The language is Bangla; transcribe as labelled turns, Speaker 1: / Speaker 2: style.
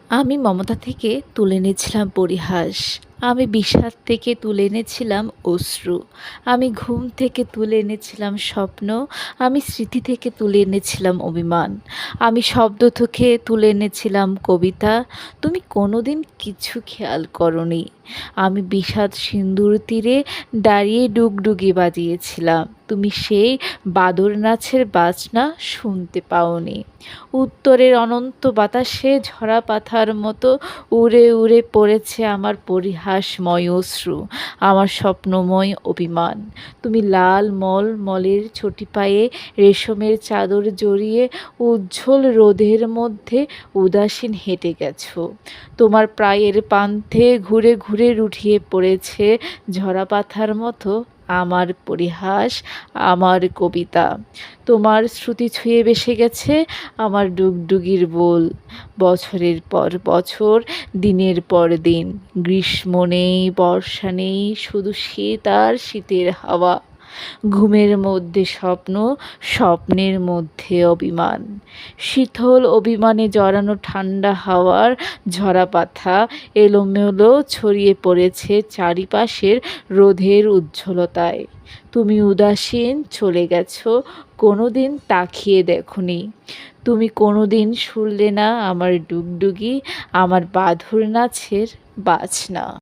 Speaker 1: আমি মমতা থেকে তুলে এনেছিলাম পরিহাস, আমি বিষাদ থেকে তুলে এনেছিলাম অশ্রু, আমি ঘুম থেকে তুলে এনেছিলাম স্বপ্ন, আমি স্মৃতি থেকে তুলে এনেছিলাম অভিমান, আমি শব্দ থেকে তুলে এনেছিলাম কবিতা। তুমি কোনোদিন কিছু খেয়াল করনি। আমি বিষাদ সিন্দুর তীরে দাঁড়িয়ে ডুগডুগি বাজিয়েছিলাম, তুমি সেই বাদর নাচের বাজনা শুনতে পাওনি। উত্তরের অনন্ত বাতাসে ঝরা পাতার মতো উড়ে উড়ে পড়েছে আমার পরিহাসময় অশ্রু, আমার স্বপ্নময় অভিমান। তুমি লাল মলের চটি পায়ে রেশমের চাদর জড়িয়ে উজ্জ্বল রোদের মধ্যে উদাসীন হেঁটে গেছো। তোমার প্রায়ের পান্থে ঘুরে ঘুরে রুঠিয়ে পড়েছে ঝরা পাতার মতো আমার পরিহাস, আমার কবিতা। তোমার শ্রুতি ছুঁয়ে ভেসে গেছে আমার ডুগডুগির বোল। বছরের পর বছর, দিনের পর দিন, গ্রীষ্ম নেই, বর্ষা নেই, শুধু শীত আর শীতের হাওয়া। ঘুমের মধ্যে স্বপ্ন, স্বপ্নের মধ্যে অভিমান। শীতল অভিমানে জড়ানো ঠান্ডা হাওয়ার ঝরা পাতা এলোমেলো ছড়িয়ে পড়েছে চারিপাশের রোদের উজ্জ্বলতায়। তুমি উদাসীন চলে গেছো, কোনোদিন তাকিয়ে দেখোনি। তুমি কোনোদিন শুনলে না আমার ডুগডুগি, আমার বাঁধর নাচের বাজনা।